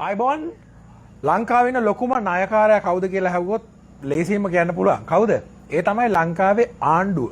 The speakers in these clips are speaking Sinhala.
අයිබෝන් ලංකාවේ ඉන්න ලොකුම ණයකාරයා කවුද කියලා අහුවොත් ලේසියෙන්ම කියන්න පුළුවන්. කවුද? ඒ තමයි ලංකාවේ ආණ්ඩුව.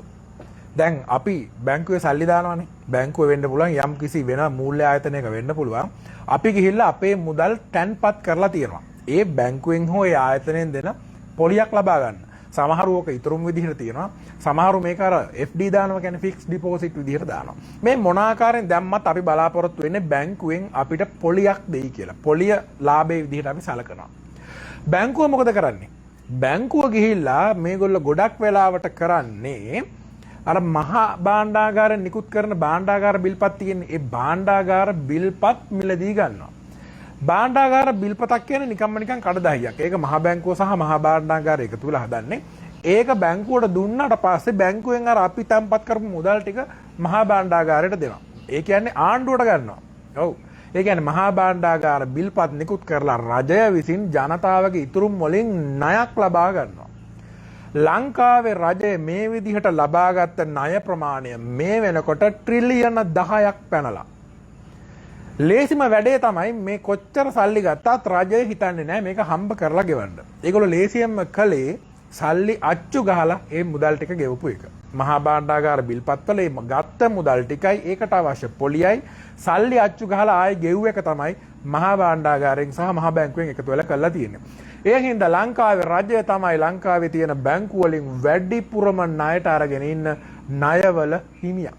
දැන් අපි බැංකුවේ සල්ලි දානවානේ. බැංකුවේ වෙන්න පුළුවන් යම් කිසි වෙන මූල්‍ය ආයතනයක වෙන්න පුළුවන්. අපි ගිහිල්ලා අපේ මුදල් තැන්පත් කරලා තියෙනවා. ඒ බැංකුවෙන් හෝ ඒ ආයතනයෙන් දෙන පොලියක් ලබා ගන්න. සමහරව ඔක ඉතුරුම විදිහට තියෙනවා. සමහරව මේක අර FD දානවා කියන්නේ ෆික්ස් ඩිපොසිට් විදිහට දානවා. මේ මොන ආකාරයෙන් දැම්මත් අපි බලාපොරොත්තු වෙන්නේ බැංකුවෙන් අපිට පොලියක් දෙයි කියලා. පොලිය ලාභයේ විදිහට අපි සලකනවා. බැංකුව මොකද කරන්නේ? බැංකුව ගිහිල්ලා මේගොල්ලෝ ගොඩක් වෙලාවට කරන්නේ අර මහා භාණ්ඩාගාරයෙන් නිකුත් කරන භාණ්ඩාගාර බිල්පත් තියෙන්නේ. ඒ භාණ්ඩාගාර බිල්පත් මිලදී ගන්නවා. භාණ්ඩාගාර බිල්පතක් කියන්නේ නිකන් කඩදාහියක්. ඒක මහා බැංකුව සහ මහා භාණ්ඩාගාර එකතු වෙලා හදන්නේ. ඒක බැංකුවට දුන්නාට පස්සේ බැංකුවෙන් අර අපි තැන්පත් කරපු මුදල් ටික මහා භාණ්ඩාගාරයට දෙනවා. ඒ කියන්නේ ආණ්ඩුවට ගන්නවා. ඔව්. ඒ කියන්නේ මහා භාණ්ඩාගාර බිල්පත් නිකුත් කරලා රජය විසින් ජනතාවගේ ඉතුරුම් වලින් ණයක් ලබා ගන්නවා. ලංකාවේ රජය මේ විදිහට ලබාගත් ණය ප්‍රමාණය මේ වෙනකොට ට්‍රිලියන 10ක් පැනලා. ලේසිම වැඩේ තමයි මේ කොච්චර සල්ලි ගත්තත් රජය හිතන්නේ නැහැ මේක හම්බ කරලා ගෙවන්න. ඒගොල්ලෝ ලේසියෙන්ම කලේ සල්ලි අච්චු ගහලා ඒ මුදල් ටික ගෙවපු එක. මහා භාණ්ඩාගාර බිල්පත්වල මේ ගත්ත මුදල් ටිකයි ඒකට අවශ්‍ය පොලියයි සල්ලි අච්චු ගහලා ආයේ ගෙව්ව එක තමයි මහා භාණ්ඩාගාරයෙන් සහ මහා බැංකුවෙන් එකතු වෙලා කරලා තියෙන්නේ. ඒ හින්දා ලංකාවේ රජය තමයි ලංකාවේ තියෙන බැංකු වලින් වැඩිපුරම ණයට අරගෙන ඉන්න ණයවල හිමියා.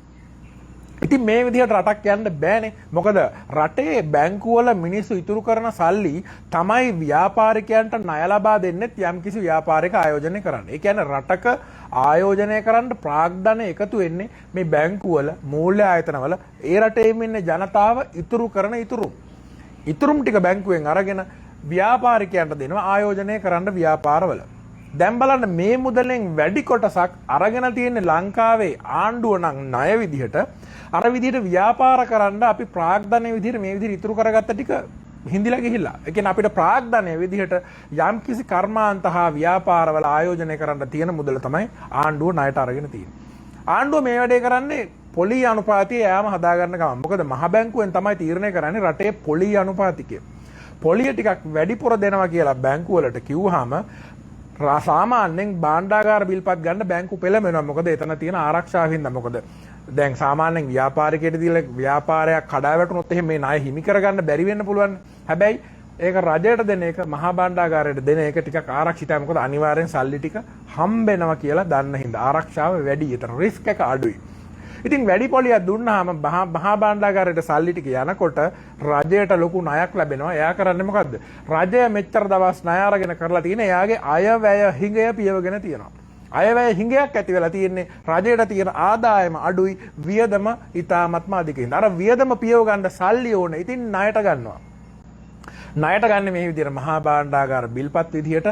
ඉතින් මේ විදිහට රටක් යන්න බෑනේ. මොකද රටේ බැංකුවල මිනිස්සු ඉතුරු කරන සල්ලි තමයි ව්‍යාපාරිකයන්ට ණය ලබා දෙන්නෙත් යම්කිසි ව්‍යාපාරික ආයෝජනය කරන්න. ඒ කියන්නේ රටක ආයෝජනය කරන්න ප්‍රාග්ධන එකතු වෙන්නේ මේ බැංකුවල මූල්‍ය ආයතනවල ඒ රටේම ඉන්න ජනතාව ඉතුරු කරන ඉතුරුම් ටික බැංකුවෙන් අරගෙන ව්‍යාපාරිකයන්ට දෙනවා ආයෝජනය කරන්න ව්‍යාපාරවල. දැන් බලන්න මේ මුදලෙන් වැඩි කොටසක් අරගෙන තියෙන ලංකාවේ ආණ්ඩුව නම් ණය විදිහට අර විදිහට ව්‍යාපාර කරන්න අපි ප්‍රාග්ධනයේ විදිහට මේ විදිහට ඉතුරු කරගත්ත ටික හිඳිලා ගිහිල්ලා. ඒ කියන්නේ අපිට ප්‍රාග්ධනයේ විදිහට යම්කිසි කර්මාන්ත හා ව්‍යාපාරවල ආයෝජනය කරන්න තියෙන මුදල තමයි ආණ්ඩුව ණයට අරගෙන තියෙන්නේ. ආණ්ඩුව මේ වැඩේ කරන්නේ පොලි අනුපාතය යාම හදාගන්න ගමන්. මොකද මහ බැංකුවෙන් තමයි තීරණය කරන්නේ රටේ පොලි අනුපාතිකය. පොලිය ටිකක් වැඩිපුර දෙනවා කියලා බැංකු වලට කිව්වහම සාමාන්‍යයෙන් භාණ්ඩාගාර බිල්පත් ගන්න බැංකු පෙළඹෙනවා. මොකද එතන තියෙන ආරක්ෂාව හින්දා. මොකද දැන් සාමාන්‍යයෙන් ව්‍යාපාරිකයට දීලා ව්‍යාපාරයක් කඩා වැටුනොත් එහෙම මේ ණය හිමි කරගන්න බැරි වෙන්න පුළුවන්. හැබැයි ඒක රජයට දෙන එක මහා භාණ්ඩාගාරයට දෙන එක ටිකක් ආරක්ෂිතයි. මොකද අනිවාර්යෙන් සල්ලි ටික හම්බෙනවා කියලා දන්න හින්දා ආරක්ෂාව වැඩි. ඒතර රිස්ක් එක අඩුයි. ඉතින් වැඩි පොලියක් දුන්නාම මහා භාණ්ඩාගාරයට සල්ලි ටික යනකොට රජයට ලොකු ණයක් ලැබෙනවා. එයා කරන්නේ මොකද්ද? රජය මෙච්චර දවස් ණය අරගෙන කරලා තියෙන එයාගේ අයවැය හිඟය පියවගෙන තියෙනවා. අයවැය හිඟයක් ඇති වෙලා තියෙන්නේ රජයට තියෙන ආදායම අඩුයි, වියදම ඉතාමත්ම අධිකයි. අර වියදම පියව ගන්න සල්ලි ඕනේ. ඉතින් ණයට ගන්නවා. ණයට ගන්න මේ විදිහට මහා භාණ්ඩාගාර බිල්පත් විදිහට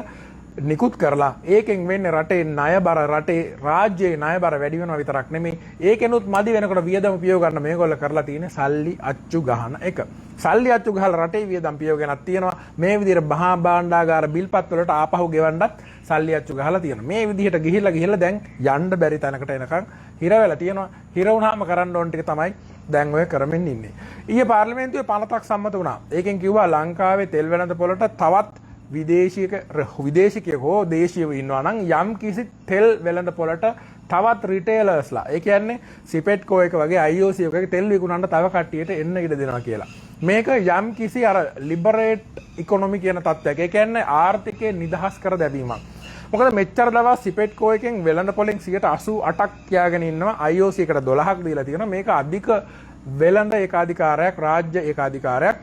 නිකුත් කරලා ඒකෙන් වෙන්නේ රටේ ණයබර රටේ රාජ්‍යයේ ණයබර වැඩි වෙනවා විතරක් නෙමෙයි ඒකෙනුත් මදි වෙනකොට වියදම පියව ගන්න මේගොල්ලෝ කරලා තියෙන්නේ සල්ලි අච්චු ගහන එක. සල්ලි අච්චු ගහලා රටේ වියදම් පියව ගන්නක් තියෙනවා. මේ විදිහට මහා භාණ්ඩාගාර බිල්පත් වලට ආපහු ගෙවන්නත් සල්ලි අච්චු ගහලා තියෙනවා. මේ විදිහට ගිහිල්ලා දැන් යන්න බැරි තැනකට එනකන් හිර වෙලා තියෙනවා. හිර වුණාම කරන්න ඕන ටික තමයි දැන් ඔය කරමින් ඉන්නේ. ඊයේ පාර්ලිමේන්තුවේ පනතක් සම්මත වුණා. ඒකෙන් කිව්වා ලංකාවේ තෙල් වෙළඳ පොළට තවත් විදේශිකයෙක් හෝ දේශීයව ඉන්නවා නම් යම් කිසි තෙල් වෙළඳ පොළට තවත් රිටේලර්ස්ලා ඒ කියන්නේ සිපෙට්කෝ එක වගේ IOC එකක තෙල් විකුණන්න තව කට්ටියට එන්න ඉඩ දෙනවා කියලා. මේක යම් කිසි අර ලිබරේට් ඉකොනොමි කියන තත්ත්වයක්. ඒ කියන්නේ ආර්ථිකය නිදහස් කර දැමීමක්. මොකද මෙච්චර දවස් සිපෙට්කෝ එකෙන් වෙළඳ පොළෙන් 88ක් කියාගෙන ඉන්නවා IOC එකට 12ක් දීලා තියෙනවා. මේක අධික වෙළඳ ඒකාධිකාරයක් රාජ්‍ය ඒකාධිකාරයක්.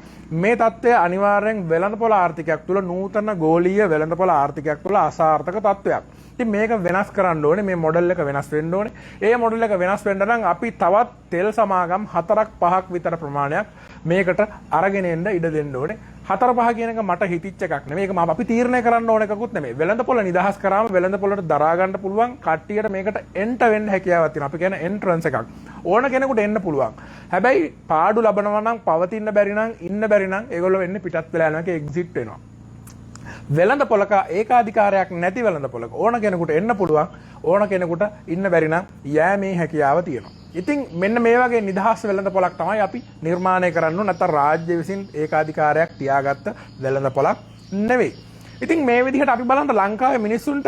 මේ තත්ත්වය අනිවාර්යෙන් වෙළඳපොළ ආර්ථිකයක් තුළ නූතන ගෝලීය වෙළඳපොළ ආර්ථිකයක් තුළ අසාර්ථක තත්ත්වයක්. ඉතින් මේක වෙනස් කරන්න ඕනේ. මේ මොඩල් එක වෙනස් වෙන්න ඕනේ. ඒ මොඩල් එක වෙනස් වෙන්න නම් අපි තවත් තෙල් සමාගම් 4-5ක් විතර ප්‍රමාණයක් මේකට අරගෙන එන්න ඉඩ දෙන්න ඕනේ. 4-5 කියන එක මට හිතිච්ච එකක් නෙමෙයි. මේක අපි තීරණය කරන්න ඕන එකකුත් නෙමෙයි. වෙළඳපොළ නිදහස් කරාම වෙළඳපොළට දරා ගන්න පුළුවන් කට්ටියට මේකට එන්ට වෙන්න හැකියාවක් තියෙනවා. අපි කියන එන්ට්‍රන්ස් එකක්. ඕන කෙනෙකුට එන්න පුළුවන්. හැබැයි පාඩු ලබනවා නම් පවතින්න බැරි නම් ඉන්න බැරි නම් ඒගොල්ලෝ වෙන්නේ පිටත් වෙලා යනවා. ඒක එක්සිට් වෙනවා. වෙළඳ පොලක ඒකාධිකාරයක් නැති වෙළඳ පොලක ඕන කෙනෙකුට එන්න පුළුවන්. ඕන කෙනෙකුට ඉන්න බැරි නම් යෑමේ හැකියාව තියෙනවා. ඉතින් මෙන්න මේ වගේ නිදහස් වෙළඳපොළක් තමයි අපි නිර්මාණය කරන්න ඕන. නැත්නම් රාජ්‍ය විසින් ඒකාධිකාරයක් තියාගත්ත වෙළඳපොළක් නෙවෙයි. ඉතින් මේ විදිහට අපි බලන්න ලංකාවේ මිනිස්සුන්ට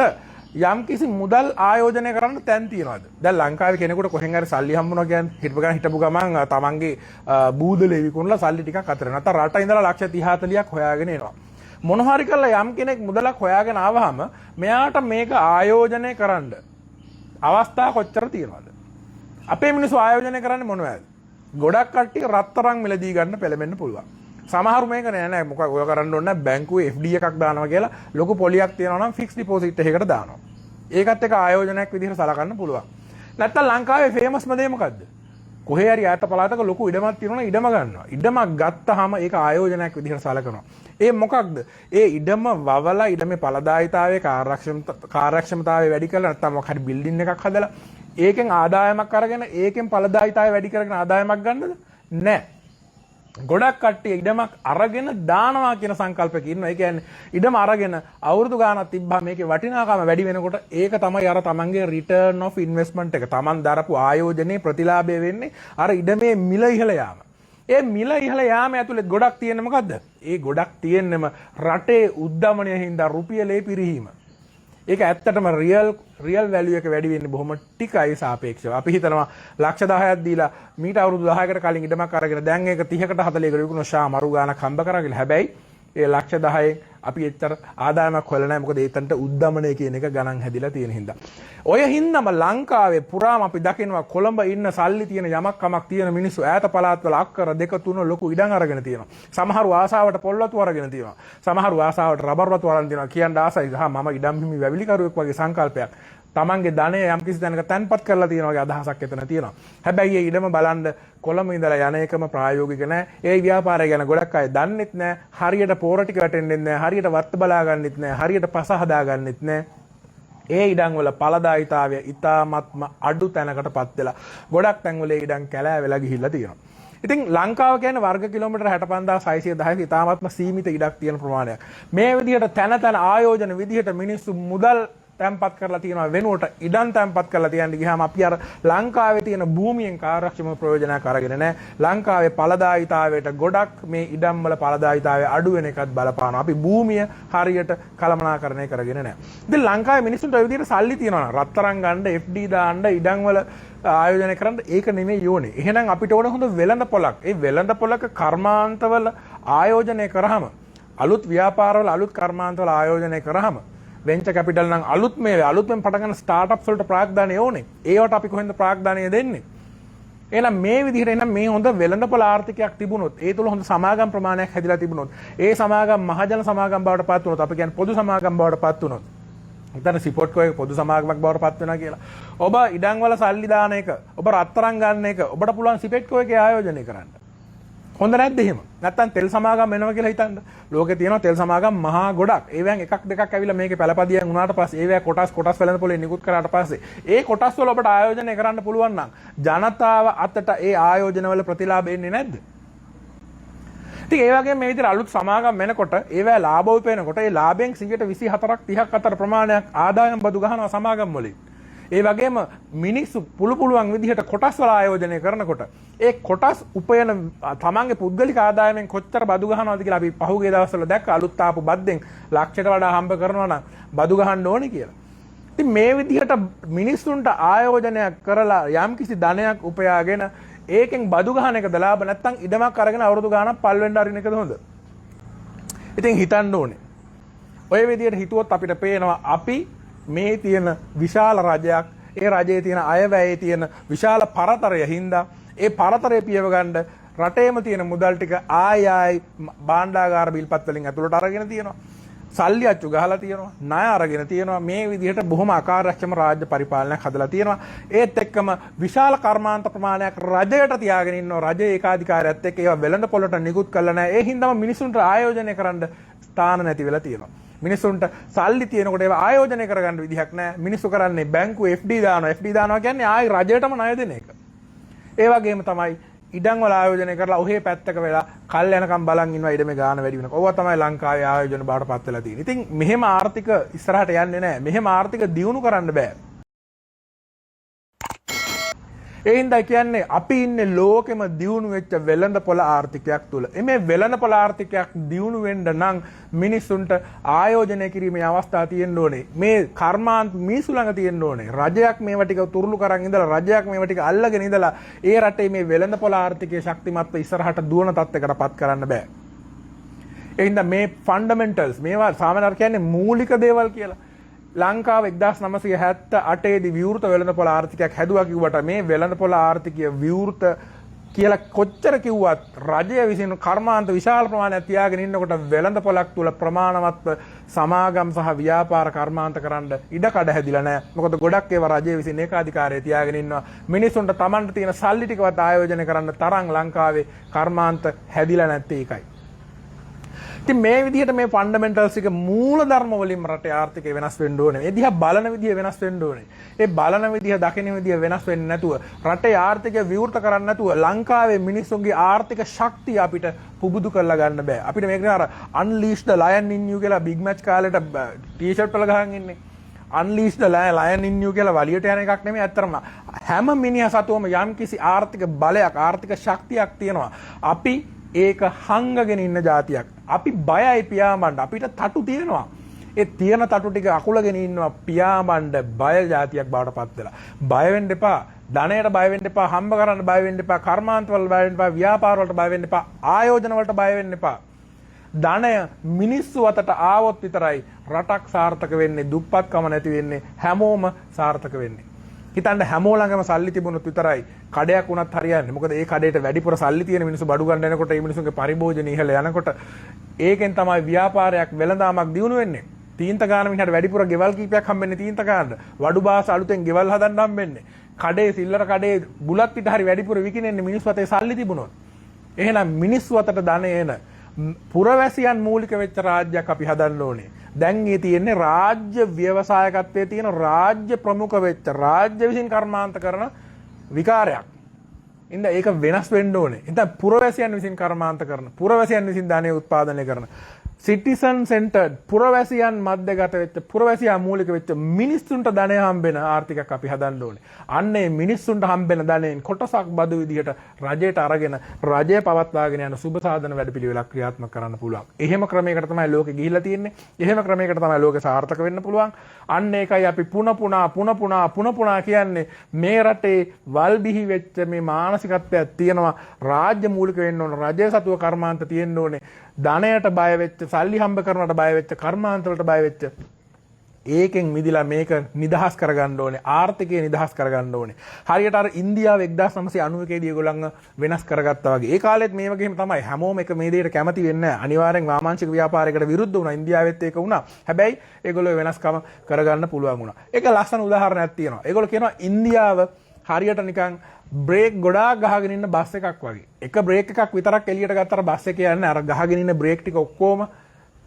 යම් කිසි මුදල් ආයෝජනය කරන්න තැන් තියනවාද? දැන් ලංකාවේ කෙනෙකුට කොහෙන් හරි සල්ලි හම්බුණා කියන්නේ හිටපු ගමන් තමන්ගේ බූදලේ විකුණලා සල්ලි ටිකක් අතර නැත්නම් රට ඉඳලා ලක්ෂ 30 40ක් හොයාගෙන එනවා. මොන හරි කරලා යම් කෙනෙක් මුදලක් හොයාගෙන ආවහම මෙයාට මේක ආයෝජනය කරන්න අවස්ථා කොච්චර තියෙනවද? අපේ මිනිස්සු ආයෝජනය කරන්නේ මොනවද? ගොඩක් කට්ටිය රත්තරන් මිලදී ගන්න පෙළඹෙන්න පුළුවන්. සමහරු මේක නෑ මොකක් ඔය කරන්න ඕනේ බැංකුවේ FD එකක් දානවා කියලා ලොකු පොලියක් තියනවා නම් ෆික්ස් ඩිපොසිට් එකකට දානවා. ඒකත් එක ආයෝජනයක් විදිහට සලකන්න පුළුවන්. නැත්තම් ලංකාවේ ෆේමස්ම දේ මොකද්ද? කොහේ හරි ඈත පළාතක ලොකු ඉඩමක් තියෙනවා ඉඩම ගන්නවා. ඉඩමක් ගත්තාම ඒක ආයෝජනයක් විදිහට සලකනවා. ඒ මොකක්ද? ඒ ඉඩම වවලා ඉඩමේ ඵලදායීතාවයේ කාර්යක්ෂමතාවය වැඩි කරලා නැත්තම් මොකක් හරි බිල්ඩින් එකක් හදලා ඒකෙන් ආදායමක් අරගෙන ඒකෙන් ඵලදායීතාවය වැඩි කරගෙන ආදායමක් ගන්නද? නෑ. ගොඩක් කට්ටිය ඉඩමක් අරගෙන දානවා කියන සංකල්පයක ඉන්නවා. ඒ කියන්නේ ඉඩම අරගෙන අවුරුදු ගාණක් තිබ්බම මේකේ වටිනාකම වැඩි වෙනකොට ඒක තමයි අර තමන්ගේ return of investment එක. තමන් දරපු ආයෝජනයේ ප්‍රතිලාභය වෙන්නේ අර ඉඩමේ මිල ඉහළ යාම. ඒ මිල ඉහළ යාම ඇතුළේ ගොඩක් තියෙන්නේ මොකද්ද? ඒ ගොඩක් තියෙන්නම රටේ උද්දමනය හින්දා රුපියලේ පිරිහීම. ඒක ඇත්තටම රියල් වැලියු එක වැඩි වෙන්නේ බොහොම ටිකයි සාපේක්ෂව. අපි හිතනවා ලක්ෂ 10ක් දීලා මීට අවුරුදු 10කට කලින් ඉඩමක් අරගෙන දැන් ඒක 30කට 40කට විකුණන ෂා මරු ගානක් හම්බ කරා කියලා. හැබැයි ඒ ලක්ෂ 10න් අපි එච්චර ආදායමක් හොයලා නැහැ. මොකද ඒතන්ට උද්දමනය කියන එක ගණන් හැදිලා තියෙන හින්දා. ඔය හින්දාම ලංකාවේ පුරාම අපි දකිනවා කොළඹ ඉන්න සල්ලි තියෙන යමක් කමක් තියෙන මිනිස්සු ඈත පළාත්වල අක්කර 2 3 ලොකු ඉඩම් අරගෙන තියෙනවා. සමහරව ආසාවට පොල්වතු අරගෙන තියෙනවා. සමහරව ආසාවට රබර් වතු අරන් තියෙනවා. කියන්න ආසයි මම ඉඩම් හිමි වැවිලිකරුවෙක් වගේ සංකල්පයක්. තමන්ගේ ධනය යම් කිසි තැනක තැන්පත් කරලා තියෙනවා වගේ අදහසක් එතන තියෙනවා. හැබැයි මේ ඉඩම බලන්න කොළඹ ඉඳලා යන එකම ප්‍රායෝගික නැහැ. ඒ ව්‍යාපාරය ගැන ගොඩක් අය දන්නෙත් නැහැ. හරියට පෝර ටික වැටෙන්නෙත් නැහැ. හරියට වත්ත බලා ගන්නෙත් නැහැ. හරියට පස හදා ගන්නෙත් නැහැ. ඒ ඉඩම් වල ඵලදායීතාවය ඉතාමත්ම අඩු තැනකටපත් වෙලා ගොඩක් තැන්වල ඉඩම් කැලෑ වෙලා ගිහිල්ලා තියෙනවා. ඉතින් ලංකාව කියන්නේ වර්ග කිලෝමීටර 65610ක ඉතාමත්ම සීමිත ඉඩක් තියෙන ප්‍රමාණයක්. මේ විදිහට තැන තැන ආයෝජන විදිහට මිනිස්සු මුදල් තැන්පත් කරලා තියෙනවා වෙනුවට ඉඩම් තැන්පත් කරලා තියන්න ගියාම අපි අර ලංකාවේ තියෙන භූමියෙන් කාර්යක්ෂම ප්‍රයෝජනයක් අරගෙන නැහැ. ලංකාවේ ඵලදායීතාවයට ගොඩක් මේ ඉඩම් වල ඵලදායීතාවය අඩු වෙන එකත් බලපානවා. අපි භූමිය හරියට කළමනාකරණය කරගෙන නැහැ. ඉතින් ලංකාවේ මිනිස්සුන්ට ඔය විදිහට සල්ලි තියෙනවා නම් රත්තරන් ගන්න, FD දාන්න, ඉඩම් වල ආයෝජනය කරන්න ඒක නෙමෙයි යෝනේ. එහෙනම් අපිට ඕන හොඳ වෙළඳපොළක්. ඒ වෙළඳපොළක කර්මාන්තවල ආයෝජනය කරාම අලුත් ව්‍යාපාරවල අලුත් කර්මාන්තවල ආයෝජනය කරාම වෙන්චර් කැපිටල් නම් අලුත්ෙන් පටන් ගන්න ස්ටාර්ට්අප්ස් වලට ප්‍රාග්ධානය ඕනේ. ඒවට අපි කොහෙන්ද ප්‍රාග්ධානය දෙන්නේ? එහෙනම් මේ විදිහට මේ හොඳ වෙළඳපොළ ආර්ථිකයක් තිබුණොත්, ඒ තුල හොඳ සමාගම් ප්‍රමාණයක් හැදිලා තිබුණොත්, ඒ සමාගම් මහජන සමාගම් බවට පත් වුණොත්, අපි කියන්නේ පොදු සමාගම් බවට පත් වුණොත්, හිතන්න සිපොට්කෝ එක පොදු සමාගමක් බවට පත් වෙනවා කියලා. ඔබ ඉඩම් වල සල්ලි දාන එක, ඔබ රත්තරන් ගන්න එක, ඔබට පුළුවන් සිපෙට්කෝ එකේ ආයෝජනය කරන්න. හොඳ නැද්ද එහෙම? නැත්තම් තෙල් සමාගම් වෙනවා කියලා හිතන්න. ලෝකේ තියෙනවා තෙල් සමාගම් මහා ගොඩක්. ඒවෙන් එකක් දෙකක් ඇවිල්ලා මේකේ පළපදියම් වුණාට පස්සේ ඒවැ කොටස් වෙළඳ නිකුත් කරාට පස්සේ ඒ කොටස් වල ඔබට ආයෝජනය කරන්න පුළුවන් නම් ජනතාව අතට ඒ ආයෝජන වල ප්‍රතිලාභ එන්නේ නැද්ද? ඉතින් ඒ වගේම මේ විදිහට අලුත් සමාගම් වෙනකොට ඒවැ ලාභ උපයනකොට ඒ ලාභයෙන් 24ක් 30ක් අතර ප්‍රමාණයක් ආදායම් බදු ගන්නවා සමාගම් වලින්. ඒ වගේම මිනිස්සු පුළුවන් විදිහට කොටස් වල ආයෝජනය කරනකොට ඒ කොටස් උපයන තමන්ගේ පුද්ගලික ආදායමෙන් කොච්චර බදු ගහනවද කියලා අපි පහුගිය දවස්වල දැක්ක අලුත් ආපු බද්දෙන් ලක්ෂයට වඩා හම්බ කරනවා නම් බදු ගහන්න ඕනේ කියලා. ඉතින් මේ විදිහට මිනිස්සුන්ට ආයෝජනයක් කරලා යම්කිසි ධනයක් උපයාගෙන ඒකෙන් බදු ගහන එකද ලාභ නැත්නම් ඉඩමක් අරගෙන අවුරුදු ගාණක් පල් වෙන්න අරින එකද හොඳ? ඉතින් හිතන්න ඕනේ. ඔය විදිහට හිතුවොත් අපිට පේනවා අපි මේ තියෙන විශාල රජයක්, ඒ රජයේ තියෙන අයවැයේ තියෙන විශාල පරතරය හින්දා ඒ පරතරය පියව ගන්න රටේම තියෙන මුදල් ටික ආයි භාණ්ඩාගාර බිල්පත් වලින් ඇතුළට අරගෙන තියෙනවා. සල්ලි අච්චු ගහලා තියෙනවා, ණය අරගෙන තියෙනවා. මේ විදිහට බොහොම අකාර්යක්ෂම රාජ්‍ය පරිපාලනයක් හදලා තියෙනවා. ඒත් එක්කම විශාල කර්මාන්ත ප්‍රමාණයක් රජයට තියාගෙන ඉන්නවා. රජයේ ඒකාධිකාරයත් එක්ක ඒවා වෙළඳ පොළට නිකුත් කළා නැහැ. ඒ හින්දාම මිනිසුන්ට ආයෝජනය කරන්න ස්ථාන නැති වෙලා තියෙනවා. මිනිසුන්ට සල්ලි තියෙනකොට ඒවා ආයෝජනය කරගන්න විදිහක් නැහැ. මිනිස්සු කරන්නේ බැංකුවේ FD දානවා. FD දානවා කියන්නේ ආයි රජයටම ණය දෙන එක. ඒ වගේම තමයි ඉඩම් වල ආයෝජනය කරලා ඔහේ පැත්තක වෙලා කල් යනකම් බලන් ඉන්නවා ඉඩමේ ගාන වැඩි වෙනකොට. ඕවා තමයි ලංකාවේ ආයෝජන බාට පත් වෙලා තියෙන්නේ. ඉතින් මෙහෙම ආර්ථික ඉස්සරහට යන්නේ නැහැ. මෙහෙම ආර්ථික දියුණු කරන්න බෑ. ඒ හින්දා කියන්නේ අපි ඉන්නේ ලෝකෙම දියුණු වෙච්ච වෙළඳපොළ ආර්ථිකයක් තුල. මේ වෙළඳපොළ ආර්ථිකයක් දියුණු වෙන්න නම් මිනිස්සුන්ට ආයෝජනය කිරීමේ අවස්ථා තියෙන්න ඕනේ. මේ කර්මාන්ත මිනිසු ළඟ තියෙන්න ඕනේ. රජයක් මේවා ටික තුරුළු කරන් ඉඳලා රජයක් මේවා ටික අල්ලගෙන ඉඳලා ඒ රටේ මේ වෙළඳපොළ ආර්ථිකයේ ශක්තිමත්ව ඉස්සරහට දුවන තත්යකටපත් කරන්න බෑ. ඒ හින්දා මේ ෆන්ඩමෙන්ටල්ස් මේවා සාමාන්‍යයෙන් කියන්නේ මූලික දේවල් කියලා. ලංකාව 1978 දී විවෘත වෙළඳපොළ ආර්ථිකයක් හැදුවා කිව්වට මේ වෙළඳපොළ ආර්ථිකය විවෘත කියලා කොච්චර කිව්වත් රජය විසින් කර්මාන්ත විශාල ප්‍රමාණයක් තියාගෙන ඉන්නකොට වෙළඳපොළක් තුල ප්‍රමාණවත්ව සමාගම් සහ ව්‍යාපාර කර්මාන්ත කරන්න ඉඩකඩ හැදිලා නැහැ. මොකද ගොඩක් ඒවා රජය විසින් ඒකාධිකාරය තියාගෙන ඉන්නවා. මිනිසුන්ට Tamanට තියෙන සල්ලි ටිකවත් ආයෝජනය කරන්න තරම් ලංකාවේ කර්මාන්ත හැදිලා නැත්තේ ඒකයි. ඉතින් මේ විදිහට මේ ෆන්ඩමෙන්ටල්ස් එක මූල ධර්ම වලින් රටේ ආර්ථිකය වෙනස් වෙන්න ඕනේ. ඒ දිහා බලන විදිහ වෙනස් වෙන්න ඕනේ. ඒ බලන විදිහ දකින විදිහ වෙනස් වෙන්නේ නැතුව රටේ ආර්ථිකය විවෘත කරන්න නැතුව ලංකාවේ මිනිස්සුන්ගේ ආර්ථික ශක්තිය අපිට පුබුදු කරලා ගන්න බෑ. අපිට මේක අර unleash the lion in you කියලා big match කාලේට ටී-ෂර්ට් වල ගහන් ඉන්නේ. unleash the lion in you කියලා වලියට යන එකක් නෙමෙයි අත්‍තරම හැම මිනිහා සතුවම යම්කිසි ආර්ථික බලයක් ආර්ථික ශක්තියක් තියෙනවා. අපි ඒක හංගගෙන ඉන්න જાතියක්. අපි බයයි පියාඹන්න. අපිට තටු තියෙනවා. ඒ තියෙන තටු ටික අකුලගෙන ඉන්නවා පියාඹන්න බය જાතියක් බවට පත් වෙලා. බය වෙන්න එපා. ධනයට බය වෙන්න එපා. හම්බ කරන්න බය වෙන්න එපා. කර්මාන්ත වල බය වෙන්න එපා. ව්‍යාපාර වලට බය වෙන්න එපා. ආයෝජන වලට බය වෙන්න එපා. ධනය මිනිස්සු අතට ආවොත් විතරයි රටක් සාර්ථක වෙන්නේ. දුප්පත්කම නැති වෙන්නේ. හැමෝම සාර්ථක වෙන්නේ. හිතන්න හැමෝ ළඟම සල්ලි තිබුණොත් විතරයි කඩයක් වුණත් හරියන්නේ. මොකද ඒ කඩේට වැඩිපුර සල්ලි තියෙන මිනිස්සු බඩු ගන්න යනකොට ඒ මිනිස්සුන්ගේ පරිභෝජන ඉහළ යනකොට ඒකෙන් තමයි ව්‍යාපාරයක් වෙළඳාමක් දියුණු වෙන්නේ. තීන්ත ගන්න මිනිහට වැඩිපුර ගෙවල් කීපයක් හම්බෙන්නේ තීන්ත ගන්න. වඩු බාස අලුතෙන් ගෙවල් හදන්න හම්බෙන්නේ. කඩේ සිල්ලර කඩේ බුලත් පිට හරි වැඩිපුර විකිනෙන්නේ මිනිස්සු අතේ සල්ලි තිබුණොත්. එහෙනම් මිනිස්සු අතට ධනෙ එන පුරවැසියන් මූලික වෙච්ච රාජ්‍යයක් අපි හදන්න ඕනේ. දැන් මේ තියෙන්නේ රාජ්‍ය ව්‍යවසායකත්වයේ තියෙන රාජ්‍ය ප්‍රමුඛ වෙච්ච රාජ්‍ය විසින් කර්මාන්ත කරන විකාරයක්. ඉතින් ඒක වෙනස් වෙන්න ඕනේ. ඉතින් පුරවැසියන් විසින් කර්මාන්ත කරන පුරවැසියන් විසින් ධනෙ උත්පාදනය කරන සිටිසන් සෙන්ටර්ඩ් පුරවැසියන් මැදගත වෙච්ච පුරවැසියා මූලික වෙච්ච මිනිස්සුන්ට ධනය හම්බෙන ආර්ථිකයක් අපි හදන්න ඕනේ. අන්නේ මිනිස්සුන්ට හම්බෙන ධනෙන් කොටසක් බදු විදිහට රජයට අරගෙන රජය පවත්වාගෙන යන සුබ සාධන වැඩපිළිවෙලක් ක්‍රියාත්මක කරන්න පුළුවන්. එහෙම ක්‍රමයකට තමයි ලෝකෙ ගිහිල්ලා තියෙන්නේ. එහෙම ක්‍රමයකට තමයි ලෝකෙ සාර්ථක වෙන්න පුළුවන්. අන්න ඒකයි අපි පුන පුනා කියන්නේ මේ රටේ වල් බිහි වෙච්ච මේ මානසිකත්වයක් තියෙනවා. රාජ්‍ය මූලික වෙන්න ඕන. රජය සතුව කර්මාන්ත තියෙන්න ඕනේ. ධනයට බය වෙච්ච සල්ලි හම්බ කරනවට බය වෙච්ච කර්මාන්ත වලට බය වෙච්ච ඒකෙන් මිදිලා මේක නිදහස් කරගන්න ඕනේ ආර්ථිකය නිදහස් කරගන්න ඕනේ හරියට අර ඉන්දියාව 1991 දී ඒගොල්ලන් වෙනස් කරගත්තා වගේ ඒ කාලෙත් මේ වගේම තමයි හැමෝම එක මේ දෙයට කැමති වෙන්නේ නැහැ අනිවාර්යෙන් වාමාංශික ව්‍යාපාරයකට විරුද්ධ වුණා ඉන්දියාවෙත් ඒක වුණා හැබැයි ඒගොල්ලෝ වෙනස්කම කරගන්න පුළුවන් වුණා ඒක ලස්සන උදාහරණයක් තියෙනවා ඒගොල්ලෝ කියනවා ඉන්දියාව හරියට නිකන් බ්‍රේක් ගොඩාක් ගහගෙන ඉන්න බස් එකක් වගේ. එක බ්‍රේක් එකක් විතරක් එළියට ගත්තට බස් එක යන්නේ අර ගහගෙන ඉන්න බ්‍රේක් ටික ඔක්කොම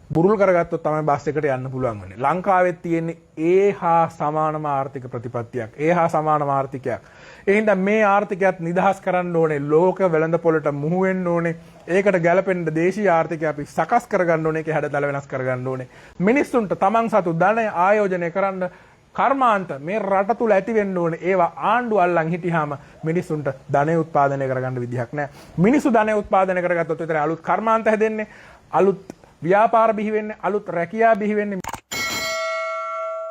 බුරුල් කරගත්තොත් තමයි බස් එකට යන්න පුළුවන් වෙන්නේ. ලංකාවෙත් තියෙන්නේ ඒ හා සමානම ආර්ථික ප්‍රතිපත්තියක්. ඒ හා සමානම ආර්ථිකයක්. ඒ හින්දා මේ ආර්ථිකයත් නිදහස් කරන්න ඕනේ. ලෝක වෙළඳපොළට මුහු වෙන්න ඕනේ. ඒකට ගැලපෙන්න දේශීය ආර්ථිකය අපි සකස් කරගන්න ඕනේ. ඒකේ හැඩතල වෙනස් කරගන්න ඕනේ. මිනිස්සුන්ට තමන් සතු ධනය ආයෝජනය කරන්න කර්මාන්ත මේ රට තුල ඇති වෙන්න ඕනේ. ඒවා ආණ්ඩුව අල්ලන් හිටියාම මිනිසුන්ට ධනෙ උත්පාදනය කරගන්න විදිහක් නැහැ. මිනිසු ධනෙ උත්පාදනය කරගත්තොත් විතරයි අලුත් කර්මාන්ත හැදෙන්නේ, අලුත් ව්‍යාපාර බිහි වෙන්නේ, අලුත් රැකියා බිහි වෙන්නේ.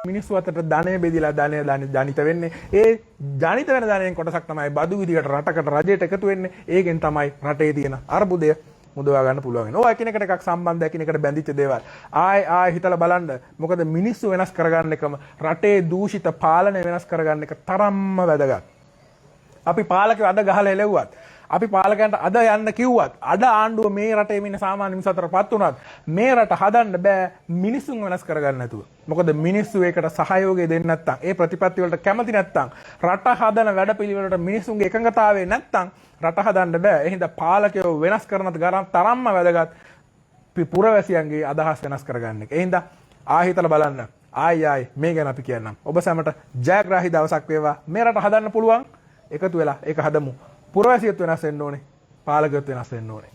මිනිස්සු අතට ධනෙ බෙදිලා ධනෙ ජනිත වෙන්නේ. ඒ ජනිත වෙන ධනෙන් කොටසක් තමයි බදු විදිහට රටකට රජයට එකතු වෙන්නේ. ඒකෙන් තමයි රටේ තියෙන අර්බුදය මුදවා ගන්න පුළුවන් වෙනවා. ඔය එකිනෙකට එකක් සම්බන්ධ එකිනෙකට බැඳිච්ච දේවල්. ආයෙ හිතලා බලන්න. මොකද මිනිස්සු වෙනස් කරගන්න එකම රටේ දූෂිත පාලනය වෙනස් කරගන්න එක තරම්ම වැදගත්. අපි පාලකයෝ අද ගහලා එලෙව්වත්, අපි පාලකයන්ට අද යන්න කිව්වත්, අද ආණ්ඩුව මේ රටේ ඉන්න සාමාන්‍ය මිනිස්සු අතරපත් වුණත් මේ රට හදන්න බෑ මිනිස්සුන් වෙනස් කරගන්න නැතුව. මොකද මිනිස්සු ඒකට සහයෝගය දෙන්නේ නැත්නම්, ඒ ප්‍රතිපත්ති වලට කැමති නැත්නම්, රට හදන වැඩපිළිවෙලට මිනිස්සුන්ගේ එකඟතාවය නැත්නම් රට හදන්න බෑ. ඒ හින්දා පාලකයෝ වෙනස් කරනත් තරම්ම වැදගත් පුරවැසියන්ගේ අදහස් වෙනස් කරගන්න එක. ඒ හින්දා ආහිතලා බලන්න. ආයි මේ ගැන අපි කියන්නම්. ඔබ සැමට ජයග්‍රාහී දවසක් වේවා. මේ රට හදන්න පුළුවන්. එකතු වෙලා ඒක හදමු. පුරවැසියත් වෙනස් වෙන්න ඕනේ. පාලකයොත් වෙනස් වෙන්න ඕනේ.